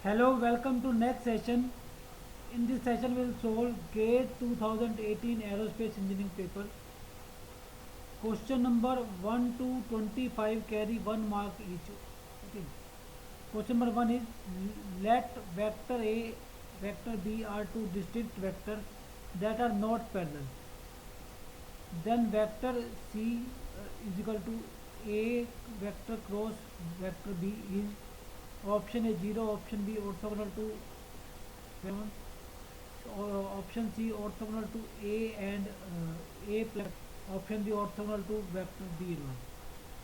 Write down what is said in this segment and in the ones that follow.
Hello, welcome to next session. In this session, we'll solve GATE 2018 Aerospace Engineering paper. Question number 1 to 25 carry 1 mark each. Okay. Question number 1 is let vector A, vector B are two distinct vectors that are not parallel. Then vector C is equal to A vector cross vector B is option A 0, option B orthogonal to 7, option C orthogonal to A and A plus, option B orthogonal to vector B1.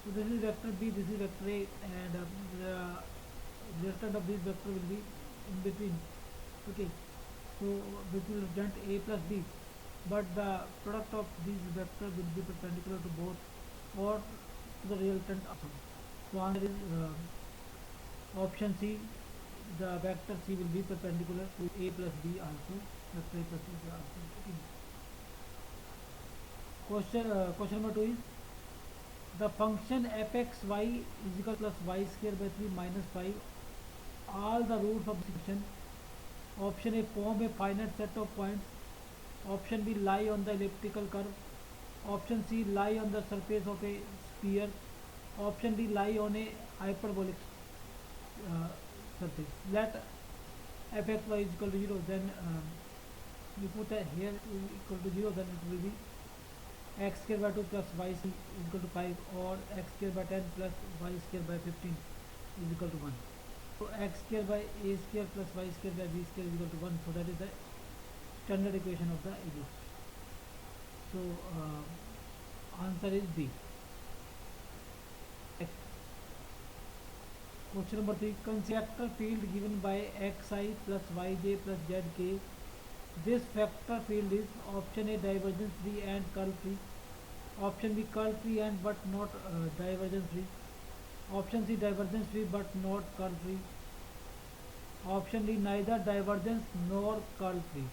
So this is vector B, this is vector A, and the resultant of this vector will be in between. Okay, so which will represent A plus B, but the product of these vector will be perpendicular to both or to the resultant also. So answer is option C. The vector C will be perpendicular to A plus B also. Vector A plus B also. Okay. Question number 2 is the function fxy is equal to plus y square by 3 minus 5. All the roots of this function. Option A form a finite set of points. Option B lie on the elliptical curve. Option C lie on the surface of a sphere. Option D lie on a hyperbolic surface. Let fxy is equal to 0, then you put here equal to 0, then it will be x square by 2 plus y is equal to 5, or x square by 10 plus y square by 15 is equal to 1. So x square by a square plus y square by b square is equal to 1. So that is the standard equation of the ellipse. So answer is B. Question number 3. Conjecture field given by xi plus yj plus zk. This vector field is option A divergence free and curl free. Option B curl free and but not divergence free. Option C divergence free but not curl free. Option D neither divergence nor curl free.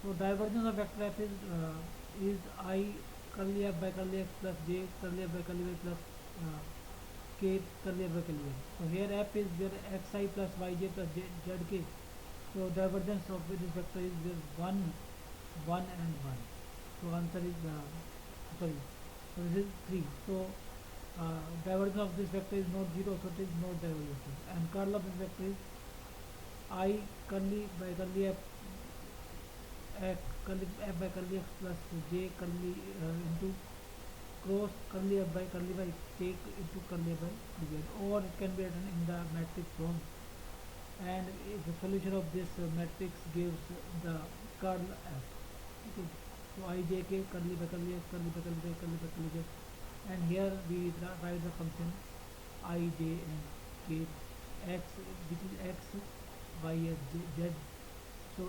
So divergence of vector f is I curly f by curly x plus j curly f by curly y plus k curly f by curly y. So here f is where xi plus yj plus zk. So divergence of this vector is where 1, 1 and 1. So answer is sorry. So this is 3. So divergence of this vector is not 0, so it is not divergence. And curl of this vector is I curly by curly f, curly f by curly x plus j curly into cross curly f by curly y take into curly f by curly y, or it can be written in the matrix form, and the solution of this matrix gives the curl f. Okay. So ijk curly by curly x curly by curly y curly by curly z, and here we write the function ij and k, x which is x, y as z. So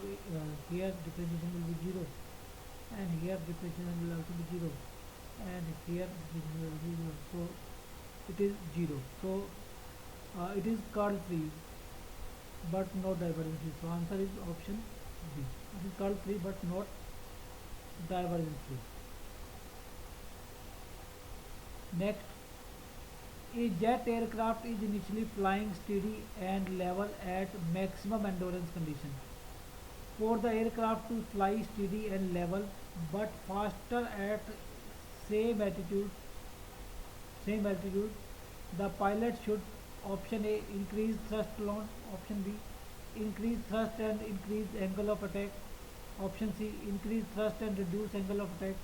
here differentiation will be 0, and here differentiation will also be 0, and here differentiation will be 0. So it is 0. So it is curl free but not divergence free. So answer is option B. It is curl free but not divergence free. Next, a jet aircraft is initially flying steady and level at maximum endurance condition. For the aircraft to fly steady and level but faster at same altitude, the pilot should option A increase thrust alone, option B increase thrust and increase angle of attack, option C increase thrust and reduce angle of attack,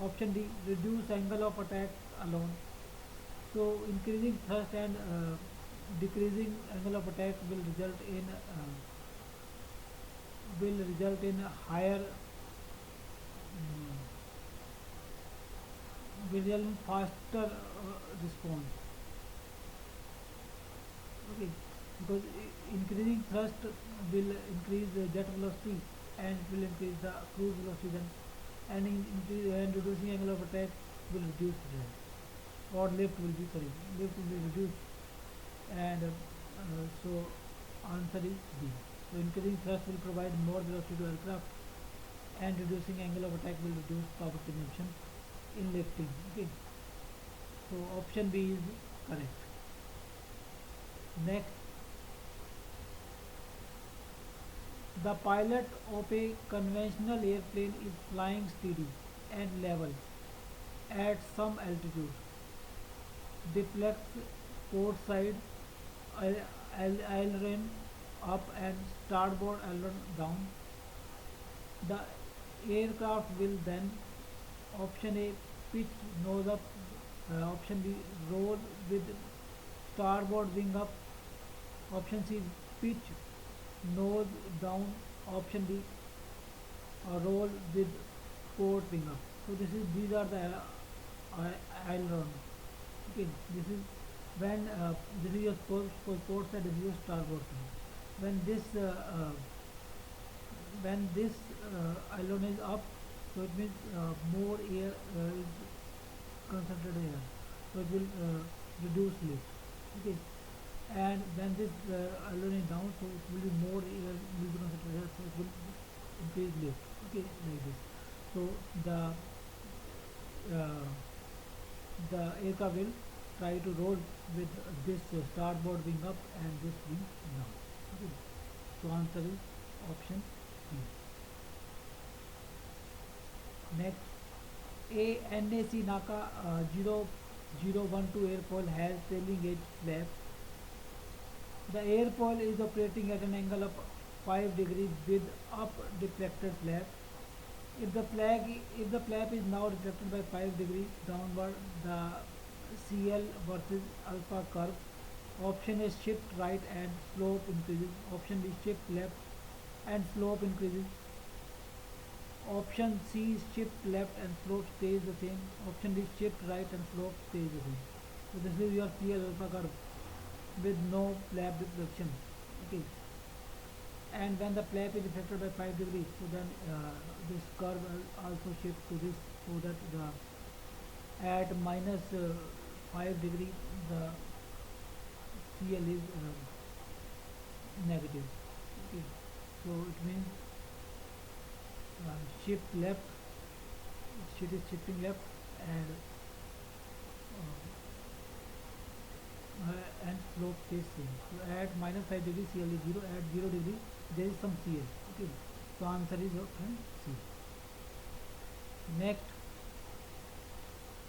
option D reduce angle of attack alone. So increasing thrust and decreasing angle of attack will result in a higher will result in faster response. Okay, because increasing thrust will increase the jet velocity and it will increase the cruise velocity then, and and reducing angle of attack will reduce drag, or lift will be reduced, and so answer is B. So increasing thrust will provide more velocity to aircraft, and reducing angle of attack will reduce power consumption in lifting. Okay, so option B is correct. Next, The pilot of a conventional airplane is flying steady and level at some altitude. Deflects port side aileron up and starboard aileron down. The aircraft will then option A pitch nose up, option B roll with starboard wing up, option C pitch nose down, option D roll with port wing up. So these are the aileron. Okay, this is when this is your port side, this is your starboard side. When this aileron is up, so it means more air is concentrated here, so it will reduce lift. Okay, and when this aileron is down, so it will be more air will be concentrated here, so it will increase lift. Okay, like this. So uh, the aircraft will try to roll with this starboard wing up and this wing down. Okay. So answer is option B. Next, a NAC NACA 0012 airfoil has trailing edge flap. The airfoil is operating at an angle of 5 degrees with up deflected flap. If the flap is now deflected by 5 degrees downward, the CL versus alpha curve. Option A shift right and slope increases. Option B shift left and slope increases. Option C shift left and slope stays the same. Option D shift right and slope stays the same. So this is your CL alpha curve with no flap deflection. Okay. And when the flap is deflected by 5 degrees, so then this curve will also shift to this, so that at minus 5 degree the CL is negative. Okay. So it means shift left, it is shifting left, and slope stays same. So at minus 5 degree CL is 0, at 0 degree there is some CL. Okay. So answer is option C. Next,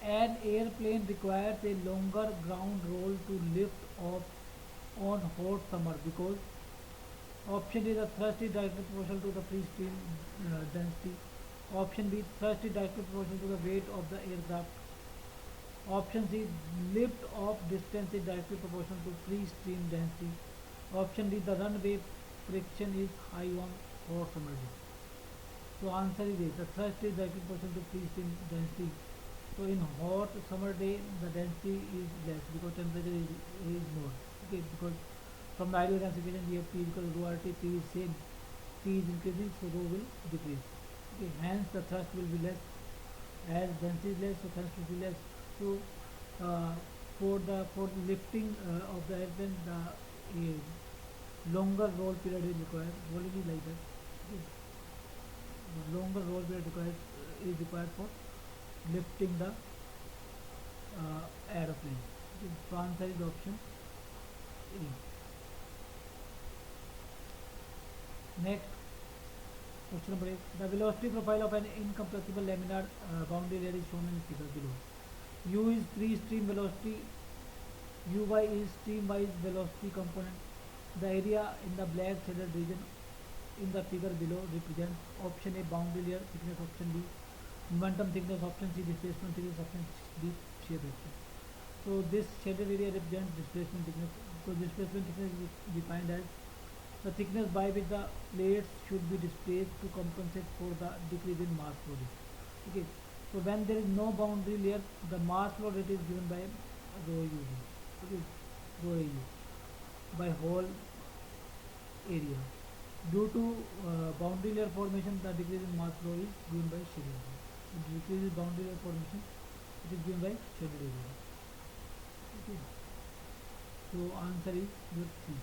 an airplane requires a longer ground roll to lift off on hot summer because option A, the thrust is directly proportional to the free stream density. Option B, thrust is directly proportional to the weight of the aircraft. Option C, lift off distance is directly proportional to free stream density. Option D, the runway friction is high on hot summer day. So answer is A, the thrust is directly proportional to free stream density. So in hot summer day the density is less because temperature is more. Okay, because from the ideal gas equation we have P equal to rho RT, P is same, P is increasing, so rho will decrease. Okay, hence the thrust will be less, as density is less, so thrust will be less. So for lifting of the airplane, the longer roll period is required. Rolling is like that. Okay. The longer roll period is required for lifting the aeroplane. Okay. So answer is option A. Next, question number 8. The velocity profile of an incompressible laminar boundary layer is shown in figure below. U is free stream velocity, Uy is stream-wise velocity component. The area in the black shaded region in the figure below represents option A boundary layer thickness, option B momentum thickness, option C displacement thickness, option D shear vector. So this shaded area represents displacement thickness. So displacement thickness is defined as the thickness by which the plates should be displaced to compensate for the decrease in mass flow rate. Okay. So when there is no boundary layer, the mass flow rate is given by rho u. Okay, rho u by whole area. Due to boundary layer formation, the decrease in mass flow is given by shaded area. Decrease in boundary layer formation, it is given by shaded area. Okay. So answer is your C.